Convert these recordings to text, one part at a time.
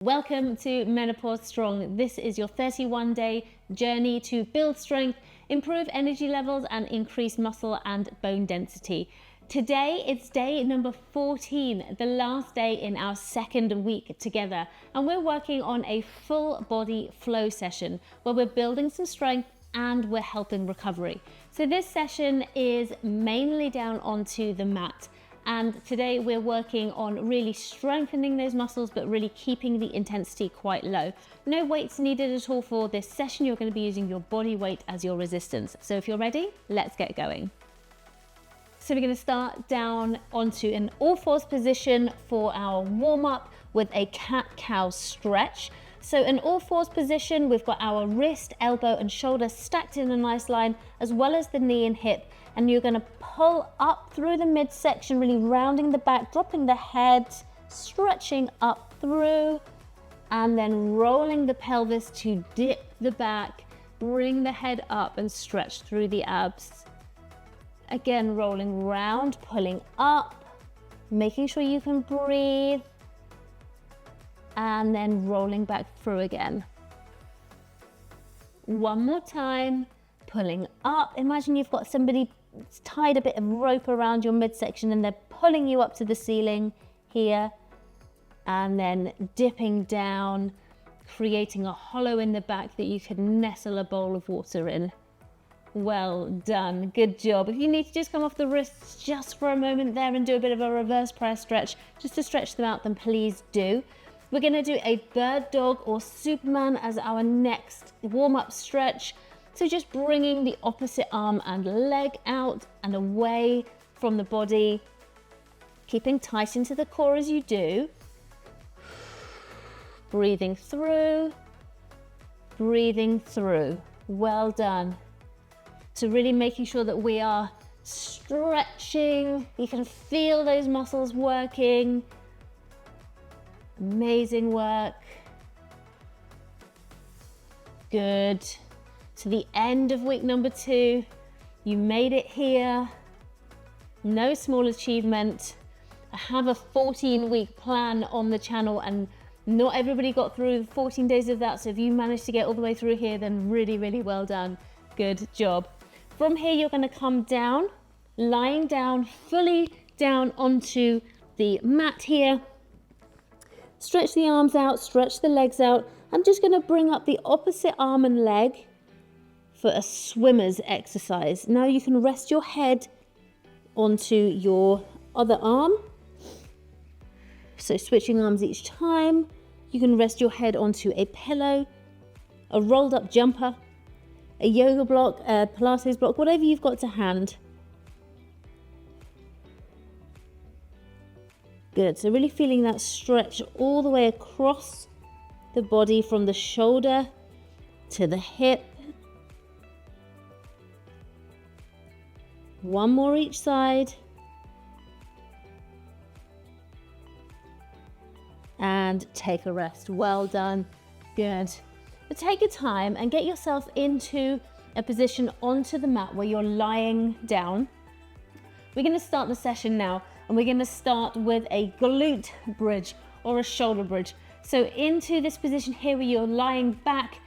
Welcome to Menopause Strong. This is your 31-day journey to build strength, improve energy levels, and increase muscle and bone density. Today, it's day number 14, the last day in our second week together. And we're working on a full body flow session where we're building some strength and we're helping recovery. So this session is mainly down onto the mat. And today we're working on really strengthening those muscles, but really keeping the intensity quite low. No weights needed at all for this session. You're going to be using your body weight as your resistance. So if you're ready, let's get going. So we're going to start down onto an all-fours position for our warm-up with a cat-cow stretch. So in all-fours position, we've got our wrist, elbow, and shoulder stacked in a nice line, as well as the knee and hip. And you're going to pull up through the midsection, really rounding the back, dropping the head, stretching up through, and then rolling the pelvis to dip the back, bring the head up and stretch through the abs. Again, rolling round, pulling up, making sure you can breathe, and then rolling back through again. One more time, pulling up. Imagine you've got somebody tied a bit of rope around your midsection and they're pulling you up to the ceiling here, and then dipping down, creating a hollow in the back that you can nestle a bowl of water in. Well done, good job. If you need to just come off the wrists just for a moment there and do a bit of a reverse prayer stretch, just to stretch them out, then please do. We're going to do a bird dog or Superman as our next warm-up stretch. So just bringing the opposite arm and leg out and away from the body, keeping tight into the core as you do. Breathing through, breathing through. Well done. So really making sure that we are stretching. You can feel those muscles working. Amazing work. Good. To the end of week number 2, you made it here. No small achievement. I have a 14-week plan on the channel and not everybody got through 14 days of that. So if you managed to get all the way through here, then really, really well done. Good job. From here, you're going to come down, lying down, fully down onto the mat here. Stretch the arms out, stretch the legs out. I'm just going to bring up the opposite arm and leg for a swimmer's exercise. Now you can rest your head onto your other arm. So switching arms each time. You can rest your head onto a pillow, a rolled up jumper, a yoga block, a Pilates block, whatever you've got to hand. Good, so really feeling that stretch all the way across the body from the shoulder to the hip. One more each side. And take a rest. Well done. Good. But take your time and get yourself into a position onto the mat where you're lying down. We're going to start the session now, and we're going to start with a glute bridge or a shoulder bridge. So into this position here where you're lying back,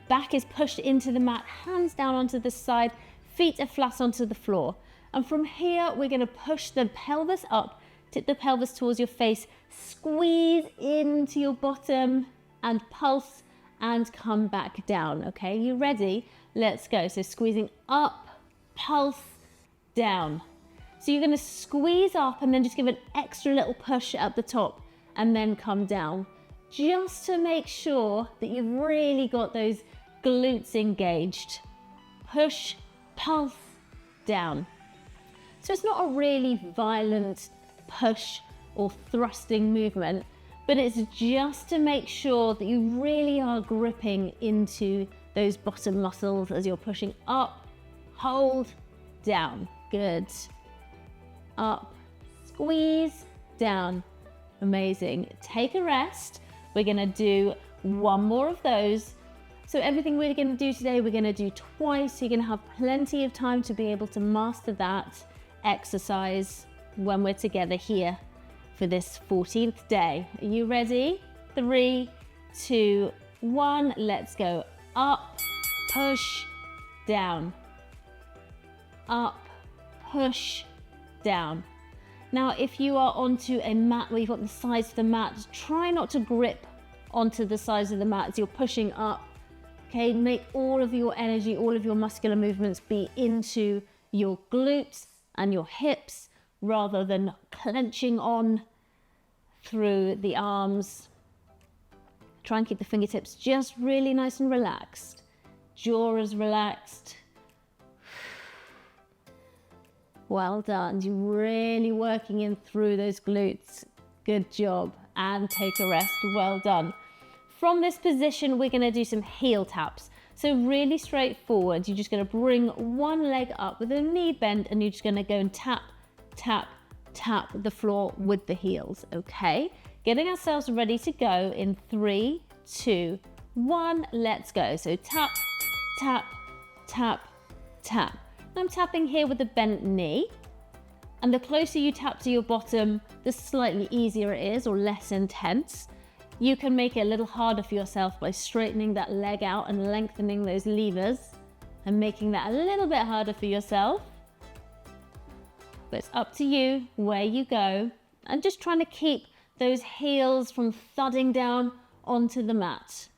back is pushed into the mat, hands down onto the side, feet are flat onto the floor. And from here, we're going to push the pelvis up, tip the pelvis towards your face, squeeze into your bottom and pulse and come back down. Okay, you ready? Let's go. So squeezing up, pulse, down. So you're going to squeeze up and then just give an extra little push at the top and then come down, just to make sure that you've really got those glutes engaged. Push, pulse, down. So it's not a really violent push or thrusting movement, but it's just to make sure that you really are gripping into those bottom muscles as you're pushing up, hold, down. Good. Up, squeeze, down. Amazing. Take a rest. We're going to do one more of those. So everything we're going to do today, we're going to do twice. You're going to have plenty of time to be able to master that exercise when we're together here for this 14th day. Are you ready? 3, 2, 1. Let's go. Up, push, down. Up, push, down. Now, if you are onto a mat where you've got the sides of the mat, try not to grip onto the sides of the mat as you're pushing up. Okay, make all of your energy, all of your muscular movements be into your glutes and your hips rather than clenching on through the arms. Try and keep the fingertips just really nice and relaxed. Jaw is relaxed. Well done. You're really working in through those glutes. Good job. And take a rest. Well done. From this position, we're going to do some heel taps. So really straightforward. You're just going to bring one leg up with a knee bend and you're just going to go and tap, tap, tap the floor with the heels. Okay. Getting ourselves ready to go in 3, 2, 1. Let's go. So tap, tap, tap, tap. I'm tapping here with the bent knee, and the closer you tap to your bottom, the slightly easier it is or less intense. You can make it a little harder for yourself by straightening that leg out and lengthening those levers and making that a little bit harder for yourself. But it's up to you where you go, and just trying to keep those heels from thudding down onto the mat.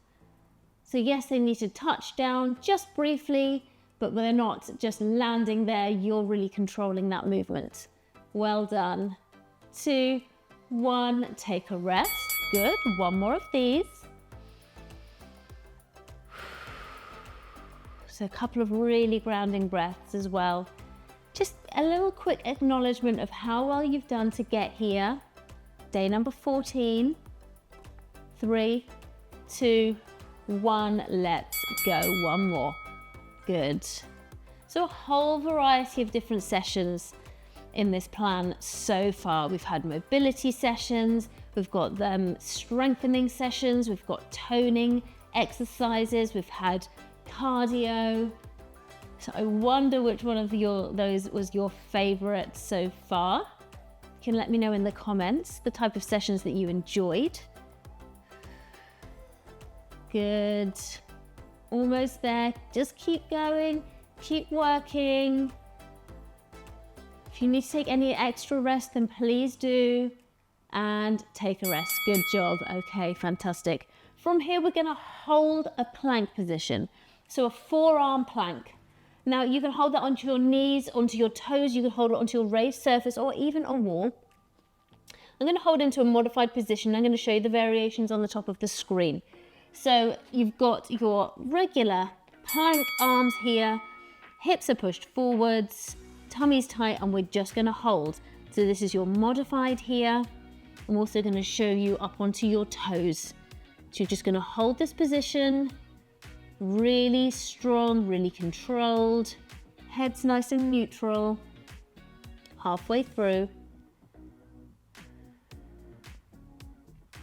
So yes, they need to touch down just briefly, but they're not just landing there. You're really controlling that movement. Well done. 2, 1, take a rest. Good, one more of these. So a couple of really grounding breaths as well. Just a little quick acknowledgement of how well you've done to get here. Day number 14. 3, 2, 1, let's go. One more. Good. So a whole variety of different sessions in this plan so far. We've had mobility sessions, we've got strengthening sessions, we've got toning exercises, we've had cardio. So I wonder which one of those was your favorite so far. You can let me know in the comments the type of sessions that you enjoyed. Good. Almost there. Just keep going, keep working. If you need to take any extra rest, then please do. And take a rest. Good job. Okay, fantastic. From here, we're going to hold a plank position. So a forearm plank. Now you can hold that onto your knees, onto your toes. You can hold it onto your raised surface or even a wall. I'm going to hold into a modified position. I'm going to show you the variations on the top of the screen. So you've got your regular plank arms here, hips are pushed forwards, tummy's tight, and we're just going to hold. So this is your modified here. I'm also going to show you up onto your toes. So you're just going to hold this position, really strong, really controlled, head's nice and neutral, halfway through.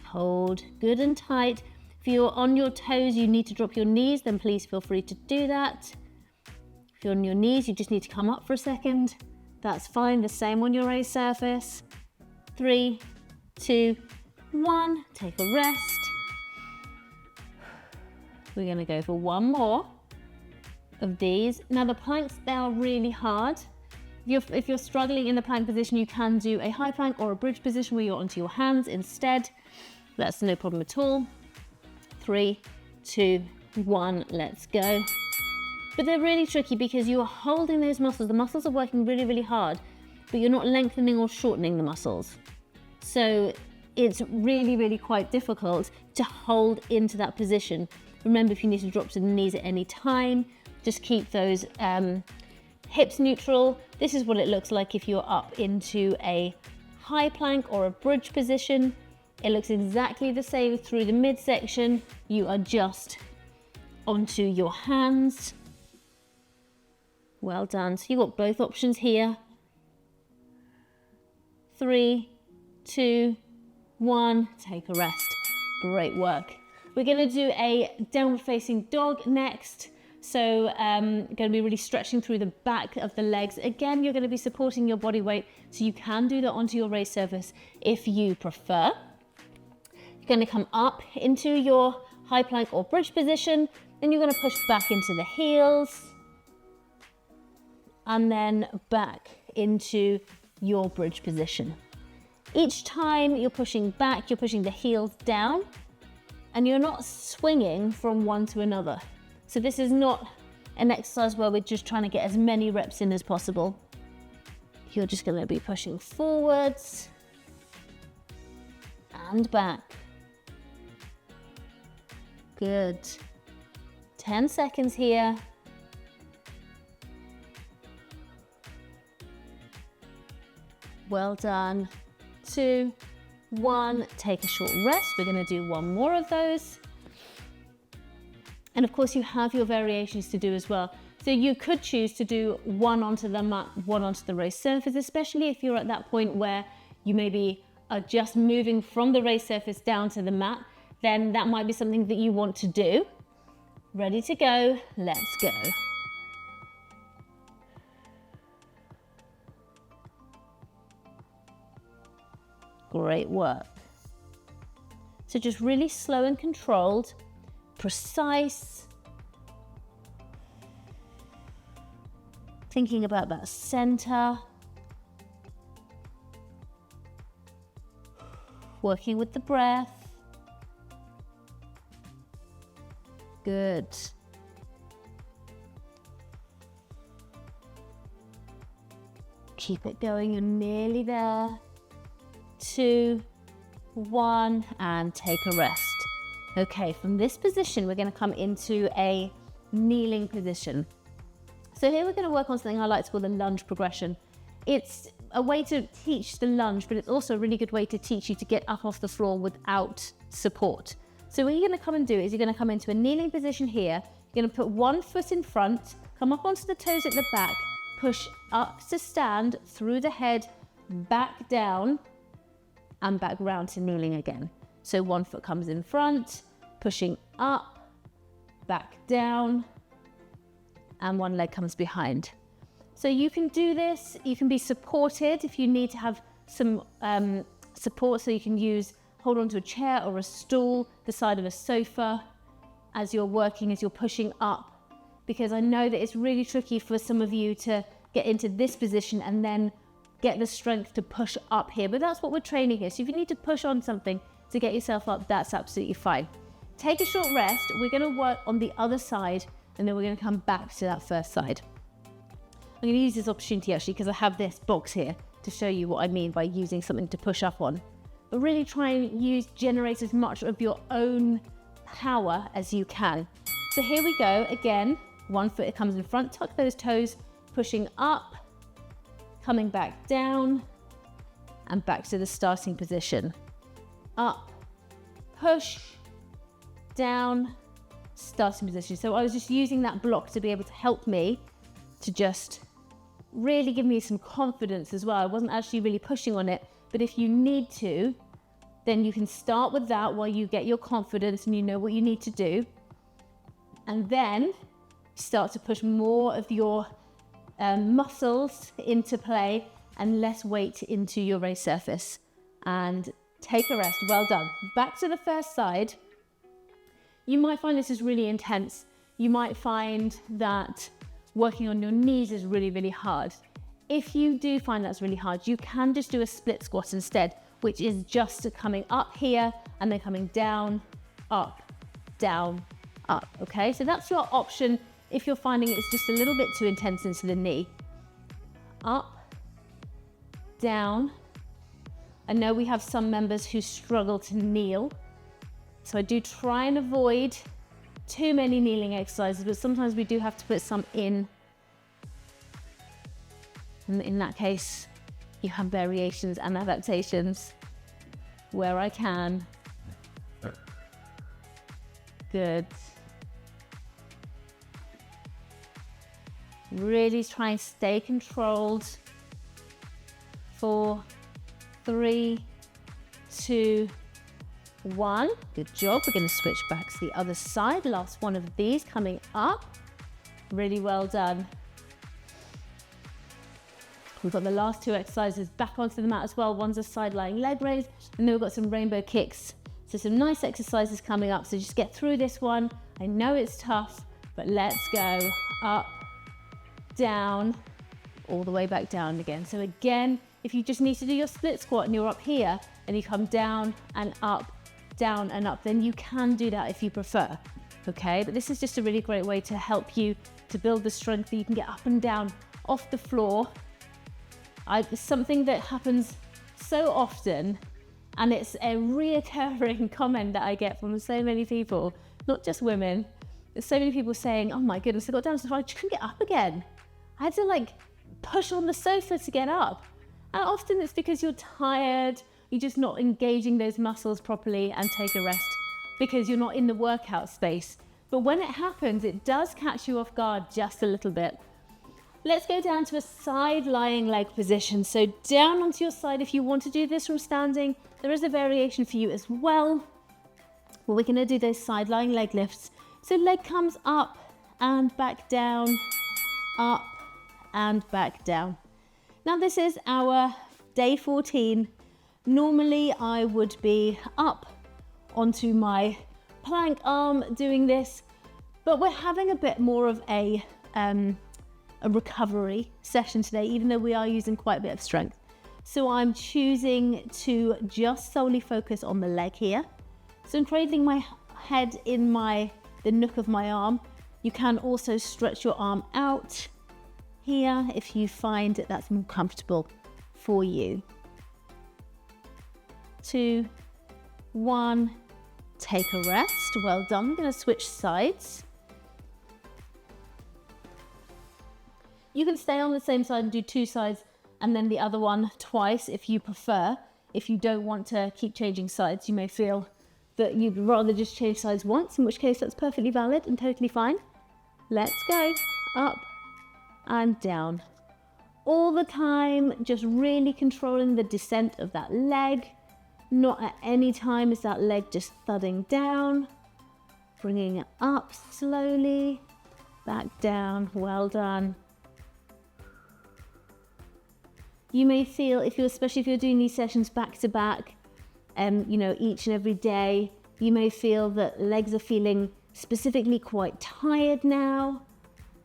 Hold good and tight. If you're on your toes, you need to drop your knees, then please feel free to do that. If you're on your knees, you just need to come up for a second. That's fine, the same on your raised surface. 3, 2, 1, take a rest. We're gonna go for one more of these. Now the planks, they are really hard. If you're struggling in the plank position, you can do a high plank or a bridge position where you're onto your hands instead. That's no problem at all. 3, 2, 1, let's go. But they're really tricky because you are holding those muscles. The muscles are working really, really hard, but you're not lengthening or shortening the muscles. So it's really, really quite difficult to hold into that position. Remember, if you need to drop to the knees at any time, just keep those hips neutral. This is what it looks like if you're up into a high plank or a bridge position. It looks exactly the same through the midsection. You are just onto your hands. Well done. So you've got both options here. 3, 2, 1, take a rest. Great work. We're going to do a downward facing dog next. So going to be really stretching through the back of the legs. Again, you're going to be supporting your body weight, so you can do that onto your raised surface if you prefer. You're going to come up into your high plank or bridge position, then you're going to push back into the heels, and then back into your bridge position. Each time you're pushing back, you're pushing the heels down, and you're not swinging from one to another. So this is not an exercise where we're just trying to get as many reps in as possible. You're just going to be pushing forwards and back. Good. 10 seconds here. Well done. 2, 1. Take a short rest. We're going to do one more of those. And of course, you have your variations to do as well. So you could choose to do one onto the mat, one onto the raised surface, especially if you're at that point where you maybe are just moving from the raised surface down to the mat, then that might be something that you want to do. Ready to go, let's go. Great work. So just really slow and controlled, precise. Thinking about that center. Working with the breath. Good. Keep it going, you're nearly there. 2, 1, and take a rest. Okay, from this position, we're going to come into a kneeling position. So here we're going to work on something I like to call the lunge progression. It's a way to teach the lunge, but it's also a really good way to teach you to get up off the floor without support. So what you're going to come and do is you're going to come into a kneeling position here. You're going to put one foot in front, come up onto the toes at the back, push up to stand through the head, back down, and back round to kneeling again. So one foot comes in front, pushing up, back down, and one leg comes behind. So you can do this, you can be supported if you need to have some support, so you can hold on to a chair or a stool, the side of a sofa as you're working, as you're pushing up, because I know that it's really tricky for some of you to get into this position and then get the strength to push up here, but that's what we're training here. So if you need to push on something to get yourself up, that's absolutely fine. Take a short rest. We're going to work on the other side, and then we're going to come back to that first side. I'm going to use this opportunity actually because I have this box here to show you what I mean by using something to push up on. But really try and generate as much of your own power as you can. So here we go again. One foot comes in front, tuck those toes, pushing up, coming back down, and back to the starting position. Up, push, down, starting position. So I was just using that block to be able to help me to just really give me some confidence as well. I wasn't actually really pushing on it, but if you need to, then you can start with that while you get your confidence and you know what you need to do. And then start to push more of your muscles into play and less weight into your raised surface. And take a rest. Well done. Back to the first side. You might find this is really intense. You might find that working on your knees is really, really hard. If you do find that's really hard, you can just do a split squat instead, which is just coming up here and then coming down, up, okay? So that's your option if you're finding it's just a little bit too intense into the knee. Up, down. I know we have some members who struggle to kneel, so I do try and avoid too many kneeling exercises, but sometimes we do have to put some in. And in that case, you have variations and adaptations where I can. Good. Really try and stay controlled. 4, 3, 2, 1. Good job. We're going to switch back to the other side. Last one of these coming up. Really well done. We've got the last two exercises back onto the mat as well. One's a side lying leg raise, and then we've got some rainbow kicks. So some nice exercises coming up. So just get through this one. I know it's tough, but let's go. Up, down, all the way back down again. So again, if you just need to do your split squat and you're up here and you come down and up, then you can do that if you prefer, okay? But this is just a really great way to help you to build the strength that you can get up and down off the floor. It's something that happens so often, and it's a reoccurring comment that I get from so many people, not just women. There's so many people saying, oh my goodness, I got down to the floor, I just couldn't get up again. I had to like push on the sofa to get up. And often it's because you're tired, you're just not engaging those muscles properly, and take a rest because you're not in the workout space. But when it happens, it does catch you off guard just a little bit. Let's go down to a side lying leg position. So down onto your side, if you want to do this from standing, there is a variation for you as well. Well, we're gonna do those side lying leg lifts. So leg comes up and back down, up and back down. Now this is our day 14. Normally I would be up onto my plank arm doing this, but we're having a bit more of a recovery session today, even though we are using quite a bit of strength. So I'm choosing to just solely focus on the leg here. So I'm cradling my head in the nook of my arm. You can also stretch your arm out here if you find that that's more comfortable for you. 2, 1, take a rest. Well done. I'm going to switch sides. You can stay on the same side and do 2 sides and then the other one twice if you prefer. If you don't want to keep changing sides, you may feel that you'd rather just change sides once, in which case that's perfectly valid and totally fine. Let's go. Up and down. All the time, just really controlling the descent of that leg. Not at any time is that leg just thudding down. Bringing it up slowly, back down. Well done. You may feel, especially if you're doing these sessions back to back, each and every day, you may feel that legs are feeling specifically quite tired now,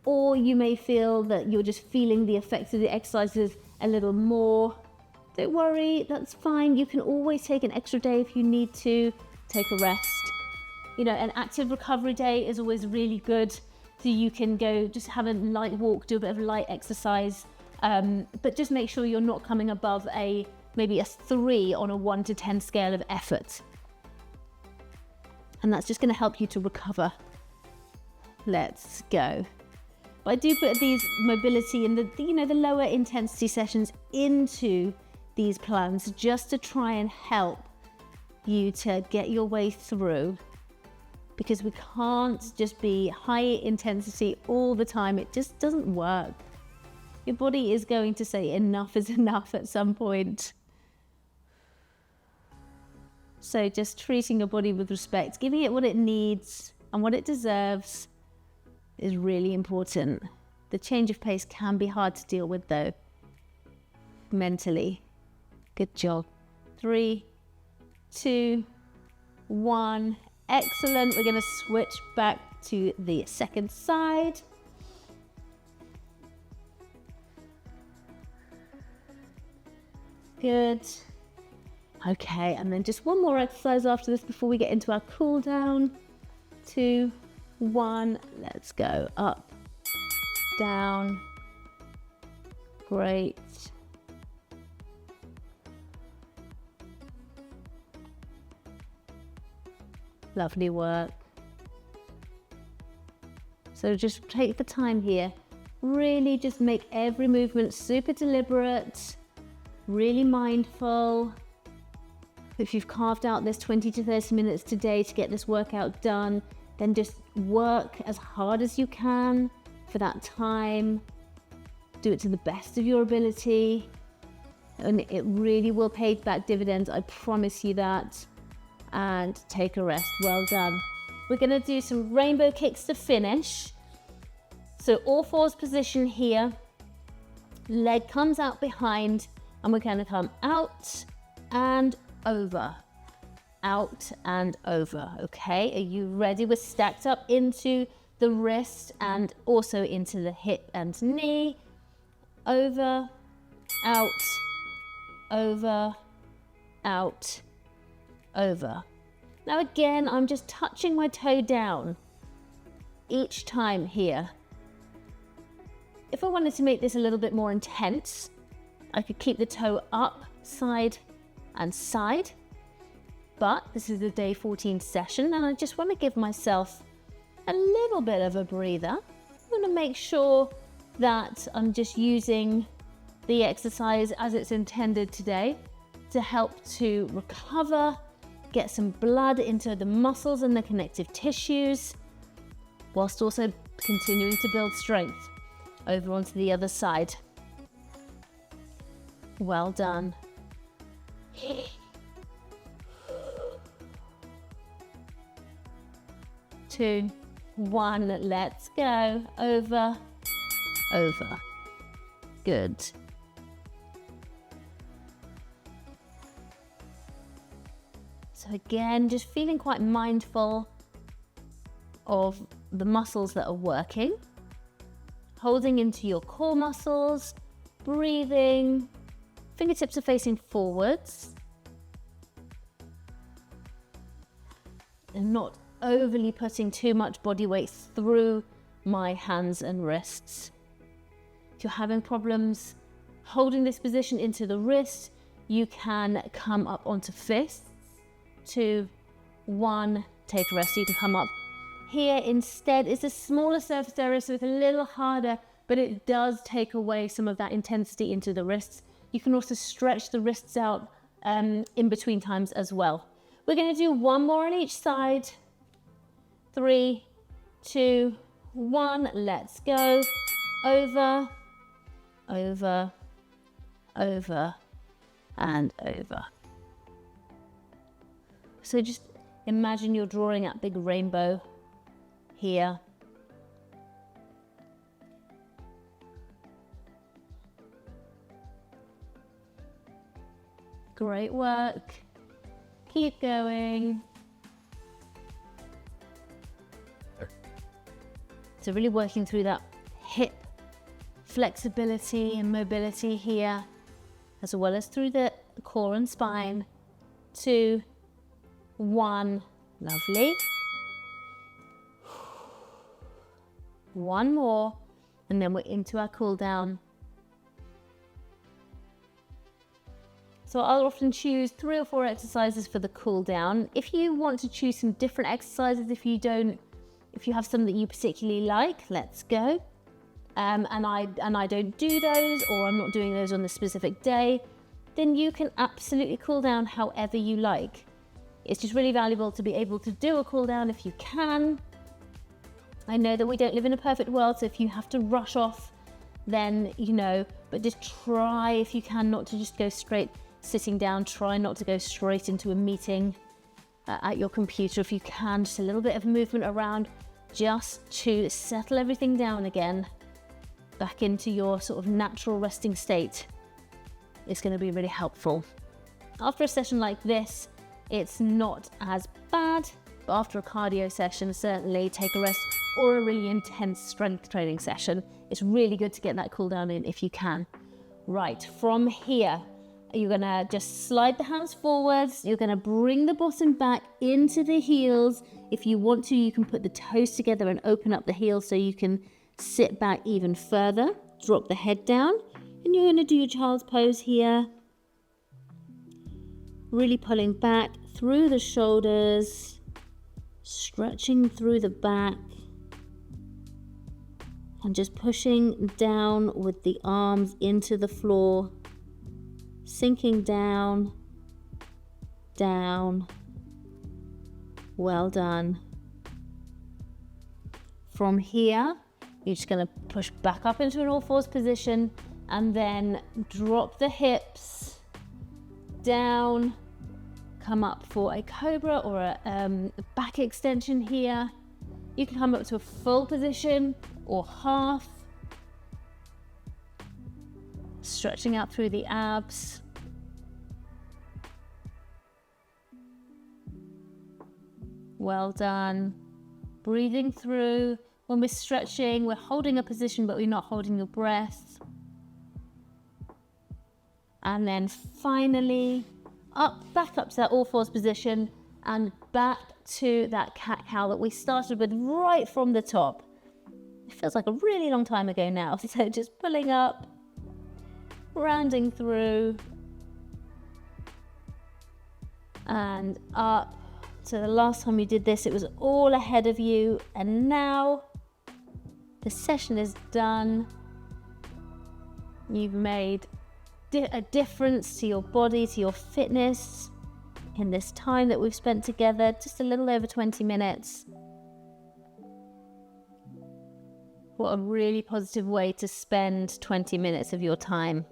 or you may feel that you're just feeling the effects of the exercises a little more. Don't worry, that's fine. You can always take an extra day if you need to. Take a rest. An active recovery day is always really good. So you can go just have a light walk, do a bit of light exercise, but just make sure you're not coming above maybe a 3 on a 1 to 10 scale of effort. And that's just going to help you to recover. Let's go. But I do put these mobility and the lower intensity sessions into these plans just to try and help you to get your way through, because we can't just be high intensity all the time. It just doesn't work. Your body is going to say enough is enough at some point. So just treating your body with respect, giving it what it needs and what it deserves is really important. The change of pace can be hard to deal with though, mentally. Good job. 3, 2, 1. Excellent. We're going to switch back to the second side. Good. Okay, and then just one more exercise after this before we get into our cool down. 2, 1. Let's go. Up, down. Great. Lovely work. So just take the time here. Really just make every movement super deliberate, really mindful. If you've carved out this 20 to 30 minutes today to get this workout done, then just work as hard as you can for that time. Do it to the best of your ability. And it really will pay back dividends, I promise you that. And take a rest. Well done. We're going to do some rainbow kicks to finish. So all fours position here. Leg comes out behind, and we're going to come out and over. out and over. Okay, are you ready? We're stacked up into the wrist and also into the hip and knee. Over, out, over, out, over. Now again, I'm just touching my toe down each time here. If I wanted to make this a little bit more intense, I could keep the toe up, side and side. But this is the day 14 session and I just want to give myself a little bit of a breather. I want to make sure that I'm just using the exercise as it's intended today to help to recover, get some blood into the muscles and the connective tissues, whilst also continuing to build strength. Over onto the other side. Well done. 2, 1, let's go. Over, over. Good. So again, just feeling quite mindful of the muscles that are working. Holding into your core muscles, breathing, fingertips are facing forwards. And not overly putting too much body weight through my hands and wrists. If you're having problems holding this position into the wrist, you can come up onto fists. 2, 1, take a rest. You can come up. Here instead is a smaller surface area, so it's a little harder, but it does take away some of that intensity into the wrists. You can also stretch the wrists out in between times as well. We're going to do one more on each side. 3, 2, 1, let's go. Over, over, over, and over. So just imagine you're drawing that big rainbow here. Great work. Keep going. So really working through that hip flexibility and mobility here, as well as through the core and spine. 2, 1, lovely. One more, and then we're into our cool down. So I'll often choose 3 or 4 exercises for the cool down. If you want to choose some different exercises, if you have some that you particularly like, let's go. And I don't do those, or I'm not doing those on the specific day, then you can absolutely cool down however you like. It's just really valuable to be able to do a cool down if you can. I know that we don't live in a perfect world, so if you have to rush off, then, but just try if you can not to just go straight sitting down. Try not to go straight into a meeting at your computer if you can. Just a little bit of movement around just to settle everything down again, back into your sort of natural resting state. It's going to be really helpful. After a session like this, it's not as bad, but after a cardio session, certainly take a rest, or a really intense strength training session. It's really good to get that cool down in if you can. Right, from here, you're gonna just slide the hands forwards. You're gonna bring the bottom back into the heels. If you want to, you can put the toes together and open up the heels so you can sit back even further. Drop the head down, and you're gonna do your child's pose here. Really pulling back through the shoulders, stretching through the back, and just pushing down with the arms into the floor, sinking down, down. Well done. From here, you're just going to push back up into an all fours position and then drop the hips down, come up for a cobra or a back extension here. You can come up to a full position or half, stretching out through the abs. Well done. Breathing through. When we're stretching, we're holding a position, but we're not holding your breath. And then finally, back up to that all fours position and back to that cat-cow that we started with right from the top. It feels like a really long time ago now. So just pulling up, rounding through, and up. So the last time you did this, it was all ahead of you. And now the session is done. You've made a difference to your body, to your fitness in this time that we've spent together, just a little over 20 minutes. What a really positive way to spend 20 minutes of your time.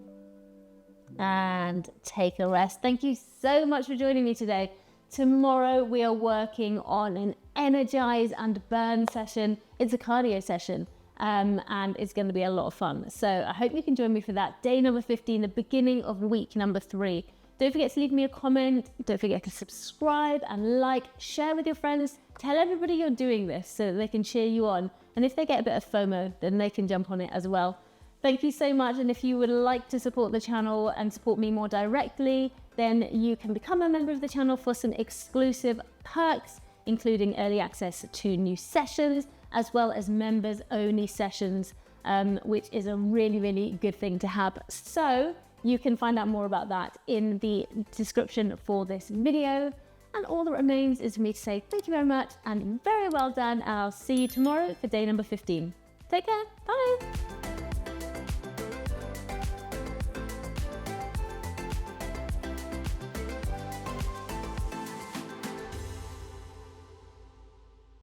And take a rest. Thank you so much for joining me today. Tomorrow we are working on an energize and burn session. It's a cardio session. And it's going to be a lot of fun. So I hope you can join me for that. Day number 15, the beginning of week number 3. Don't forget to leave me a comment. Don't forget to subscribe and like, share with your friends. Tell everybody you're doing this so that they can cheer you on. And if they get a bit of FOMO, then they can jump on it as well. Thank you so much. And if you would like to support the channel and support me more directly, then you can become a member of the channel for some exclusive perks, including early access to new sessions, as well as members only sessions, which is a really, really good thing to have. So you can find out more about that in the description for this video. And all that remains is for me to say thank you very much and very well done. And I'll see you tomorrow for day number 15. Take care. Bye.